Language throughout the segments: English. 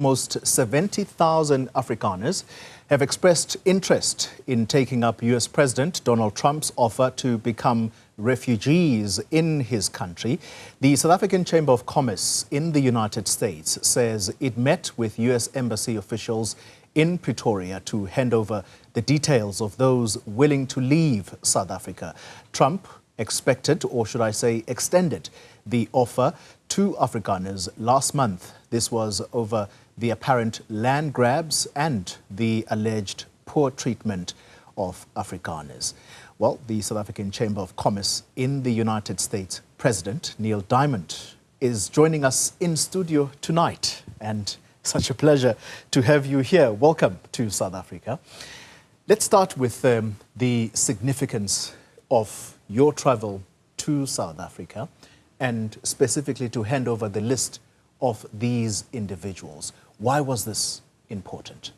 Almost 70,000 Afrikaners have expressed interest in taking up US President Donald Trump's offer to become refugees in his country. The South African Chamber of Commerce in the United States says it met with US Embassy officials in Pretoria to hand over the details of those willing to leave South Africa. Trump expected, or should I say extended, the offer to Afrikaners last month. This was over the apparent land grabs and the alleged poor treatment of Afrikaners. Well, the South African Chamber of Commerce in the United States President, Neil Diamond, is joining us in studio tonight. And such a pleasure to have you here. Welcome to South Africa. Let's start with the significance of your travel to South Africa and specifically to hand over the list of these individuals. Why was this important?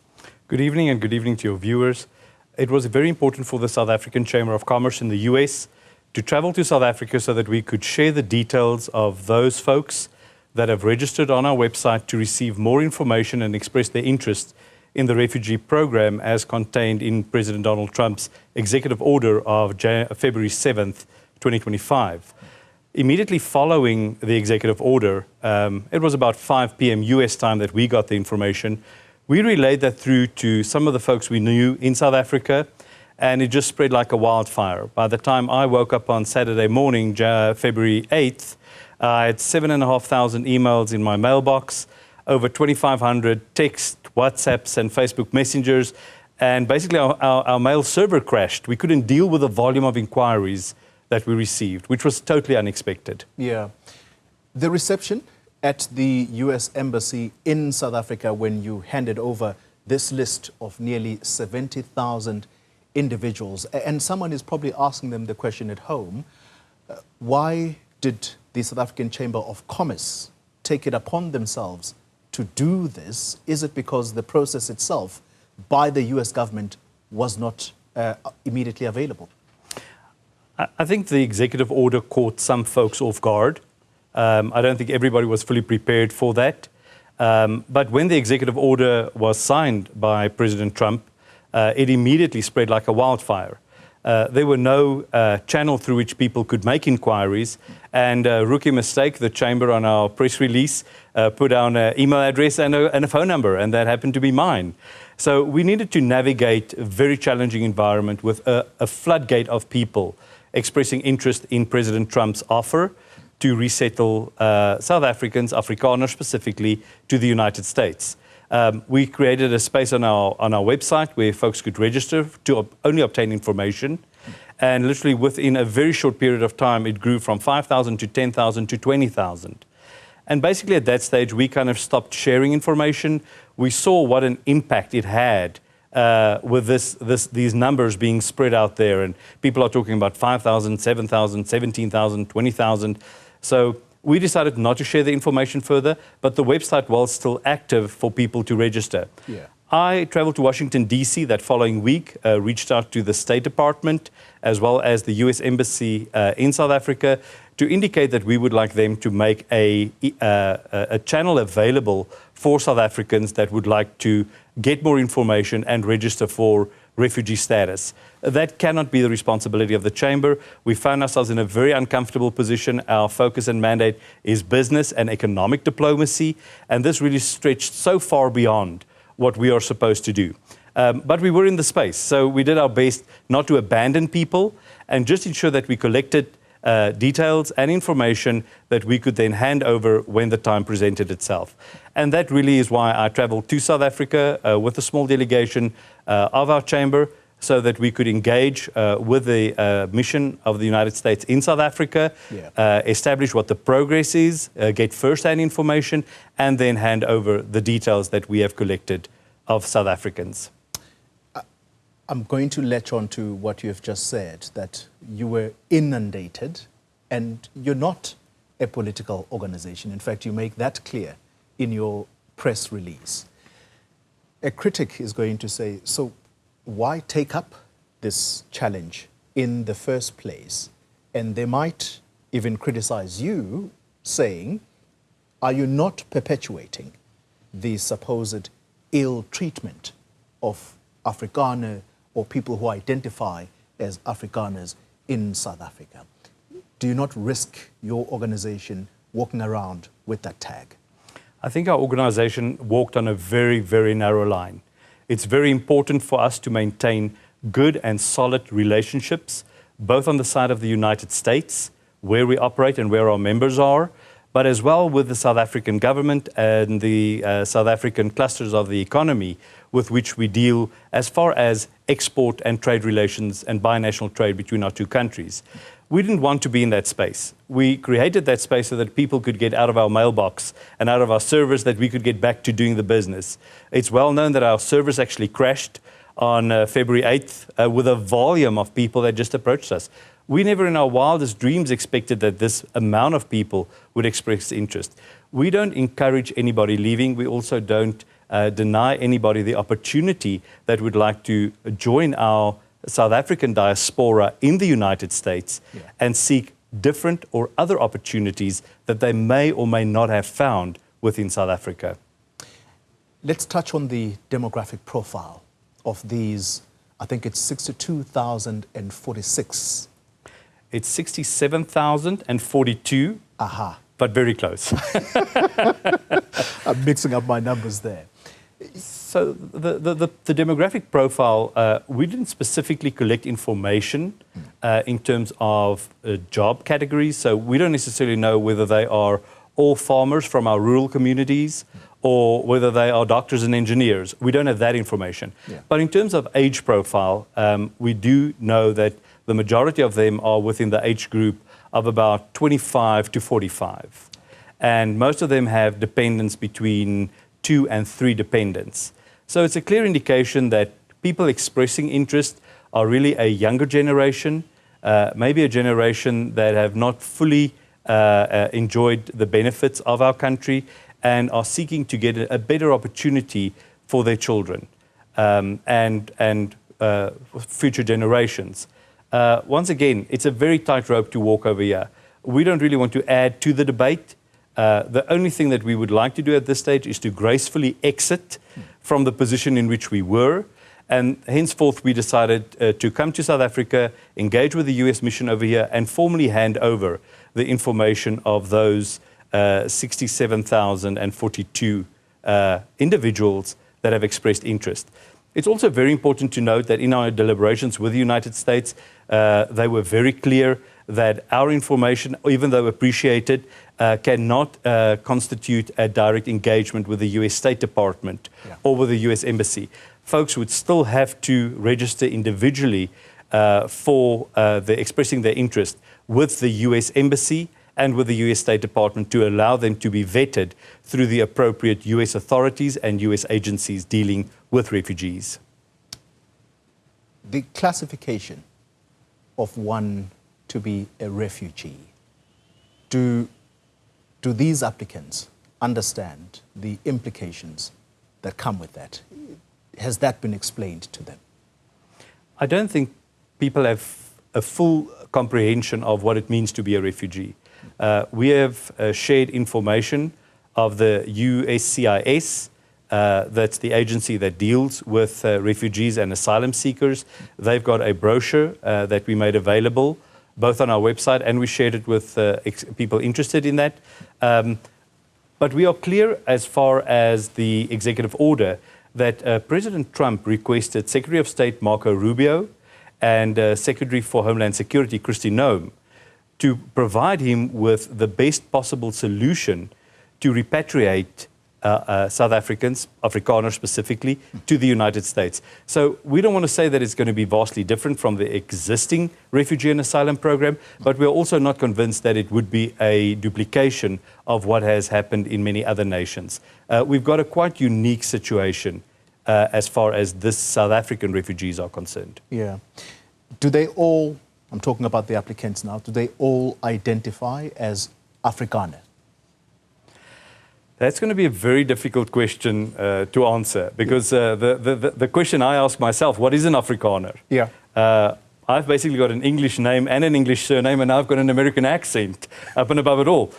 Good evening and good evening to your viewers. It was very important for the South African Chamber of Commerce in the US to travel to South Africa so that we could share the details of those folks that have registered on our website to receive more information and express their interest in the refugee program as contained in President Donald Trump's executive order of February 7th, 2025. Immediately following the executive order, it was about 5 p.m. US time that we got the information. We relayed that through to some of the folks we knew in South Africa, and it just spread like a wildfire. By the time I woke up on Saturday morning, February 8th, I had 7,500 emails in my mailbox, over 2,500 texts, WhatsApps, and Facebook messengers, and basically our mail server crashed. We couldn't deal with the volume of inquiries that we received, which was totally unexpected. Yeah. The reception at the US Embassy in South Africa when you handed over this list of nearly 70,000 individuals, and someone is probably asking them the question at home, why did the South African Chamber of Commerce take it upon themselves to do this? Is it because the process itself by the US government was not immediately available? I think the executive order caught some folks off guard. I don't think everybody was fully prepared for that. But when the executive order was signed by President Trump, it immediately spread like a wildfire. There were no channel through which people could make inquiries. And rookie mistake, the Chamber on our press release put down an email address and a phone number, and that happened to be mine. So we needed to navigate a very challenging environment with a floodgate of people expressing interest in President Trump's offer to resettle South Africans, Afrikaners specifically, to the United States. We created a space on our website where folks could register to only obtain information. And literally within a very short period of time, it grew from 5,000 to 10,000 to 20,000. And basically at that stage, we kind of stopped sharing information. We saw what an impact it had with these numbers being spread out there. And people are talking about 5,000, 7,000, 17,000, 20,000. So we decided not to share the information further, but the website was still active for people to register. Yeah. I traveled to Washington, D.C. that following week, reached out to the State Department as well as the U.S. Embassy in South Africa to indicate that we would like them to make a channel available for South Africans that would like to get more information and register for refugee status. That cannot be the responsibility of the Chamber. We found ourselves in a very uncomfortable position. Our focus and mandate is business and economic diplomacy, and this really stretched so far beyond what we are supposed to do. But we were in the space, so we did our best not to abandon people and just ensure that we collected details and information that we could then hand over when the time presented itself. And that really is why I traveled to South Africa with a small delegation of our chamber so that we could engage with the mission of the United States in South Africa, establish what the progress is, get first-hand information, and then hand over the details that we have collected of South Africans. I'm going to latch on to what you have just said, that you were inundated and you're not a political organization. In fact, you make that clear in your press release. A critic is going to say, so why take up this challenge in the first place? And they might even criticize you, saying, are you not perpetuating the supposed ill treatment of Afrikaner or people who identify as Afrikaners in South Africa? Do you not risk your organization walking around with that tag? I think our organization walked on a very, very narrow line. It's very important for us to maintain good and solid relationships, both on the side of the United States, where we operate and where our members are, but as well with the South African government and the South African clusters of the economy with which we deal as far as export and trade relations and binational trade between our two countries. We didn't want to be in that space. We created that space so that people could get out of our mailbox and out of our servers, that we could get back to doing the business. It's well known that our servers actually crashed on February 8th with a volume of people that just approached us. We never in our wildest dreams expected that this amount of people would express interest. We don't encourage anybody leaving. We also don't deny anybody the opportunity that would like to join our South African diaspora in the United States and seek different or other opportunities that they may or may not have found within South Africa. Let's touch on the demographic profile of these. I think it's 62,046. It's 67,042, but very close. I'm mixing up my numbers there. So the demographic profile, we didn't specifically collect information in terms of job categories. So we don't necessarily know whether they are all farmers from our rural communities or whether they are doctors and engineers. We don't have that information. But in terms of age profile, we do know that the majority of them are within the age group of about 25 to 45. And most of them have dependents between 2 and 3 dependents. So it's a clear indication that people expressing interest are really a younger generation, maybe a generation that have not fully enjoyed the benefits of our country and are seeking to get a better opportunity for their children and future generations. Once again, it's a very tight rope to walk over here. We don't really want to add to the debate. The only thing that we would like to do at this stage is to gracefully exit from the position in which we were. And henceforth, we decided to come to South Africa, engage with the US mission over here, and formally hand over the information of those 67,042 individuals that have expressed interest. It's also very important to note that in our deliberations with the United States, they were very clear that our information, even though appreciated, cannot constitute a direct engagement with the US State Department or with the US Embassy. Folks would still have to register individually for expressing their interest with the US Embassy and with the US State Department to allow them to be vetted through the appropriate US authorities and US agencies dealing with refugees. The classification of one to be a refugee, do these applicants understand the implications that come with that? Has that been explained to them? I don't think people have a full comprehension of what it means to be a refugee. We have shared information of the USCIS, that's the agency that deals with refugees and asylum seekers. They've got a brochure that we made available, both on our website, and we shared it with people interested in that. But we are clear as far as the executive order that President Trump requested Secretary of State Marco Rubio and Secretary for Homeland Security Kristi Noem to provide him with the best possible solution to repatriate South Africans, Afrikaners specifically, to the United States. So we don't want to say that it's going to be vastly different from the existing refugee and asylum program, but we're also not convinced that it would be a duplication of what has happened in many other nations. We've got a quite unique situation as far as this South African refugees are concerned. Yeah. Do they all, I'm talking about the applicants now, do they all identify as Afrikaner? That's going to be a very difficult question to answer because the question I ask myself, what is an Afrikaner? Yeah. I've basically got an English name and an English surname, and I've got an American accent up and above it all.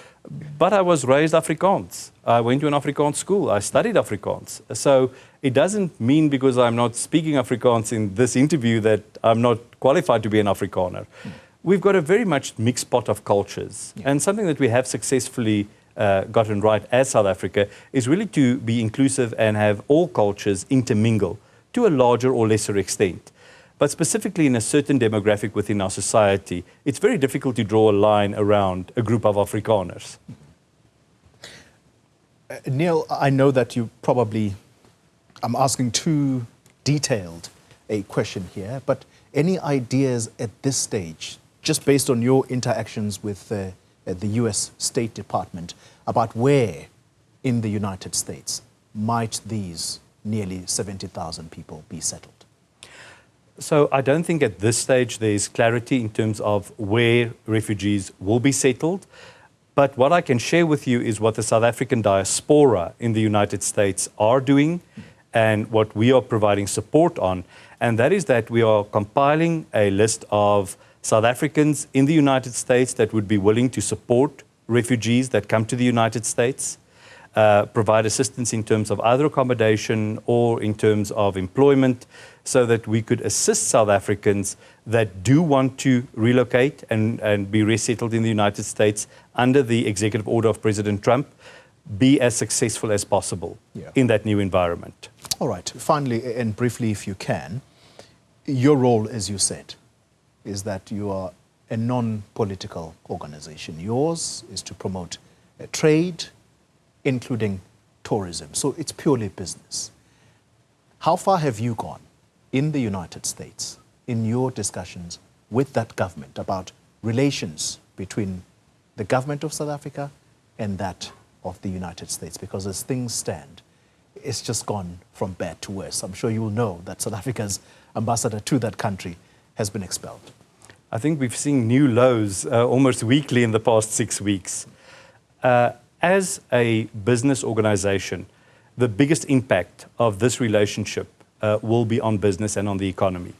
But I was raised Afrikaans. I went to an Afrikaans school. I studied Afrikaans. So it doesn't mean because I'm not speaking Afrikaans in this interview that I'm not qualified to be an Afrikaner. We've got a very much mixed pot of cultures. And something that we have successfully gotten right as South Africa is really to be inclusive and have all cultures intermingle to a larger or lesser extent. But specifically in a certain demographic within our society, it's very difficult to draw a line around a group of Afrikaners. Neil, I know that you probably, I'm asking too detailed a question here, but any ideas at this stage, just based on your interactions with the US State Department, about where in the United States might these nearly 70,000 people be settled? So I don't think at this stage there's clarity in terms of where refugees will be settled. But what I can share with you is what the South African diaspora in the United States are doing and what we are providing support on. And that is that we are compiling a list of South Africans in the United States that would be willing to support refugees that come to the United States, provide assistance in terms of either accommodation or in terms of employment, so that we could assist South Africans that do want to relocate and be resettled in the United States under the executive order of President Trump, be as successful as possible in that new environment. All right. Finally, and briefly, if you can, your role, as you said, is that you are a non-political organization. Yours is to promote trade, including tourism. So it's purely business. How far have you gone in the United States in your discussions with that government about relations between the government of South Africa and that of the United States? Because as things stand, it's just gone from bad to worse. I'm sure you will know that South Africa's ambassador to that country has been expelled. I think we've seen new lows almost weekly in the past 6 weeks. As a business organization, the biggest impact of this relationship will be on business and on the economy.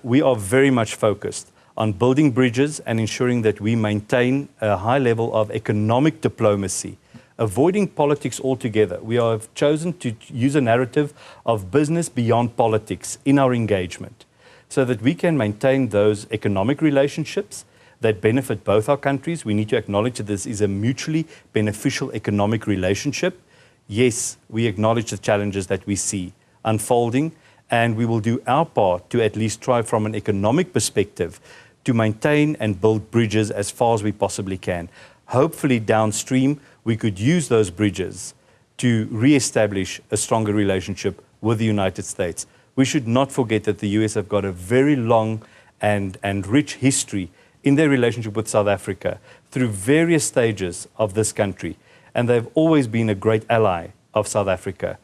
We are very much focused on building bridges and ensuring that we maintain a high level of economic diplomacy, avoiding politics altogether. We have chosen to use a narrative of business beyond politics in our engagement, so that we can maintain those economic relationships that benefit both our countries. We need to acknowledge that this is a mutually beneficial economic relationship. Yes, we acknowledge the challenges that we see unfolding, and we will do our part to at least try from an economic perspective to maintain and build bridges as far as we possibly can. Hopefully downstream, we could use those bridges to re-establish a stronger relationship with the United States. We should not forget that the US have got a very long and rich history in their relationship with South Africa through various stages of this country. And they've always been a great ally of South Africa.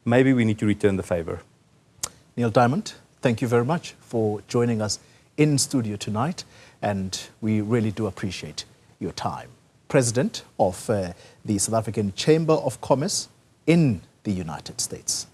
Maybe we need to return the favor. Neil Diamond, thank you very much for joining us in studio tonight. And we really do appreciate your time. President of the South African Chamber of Commerce in the United States.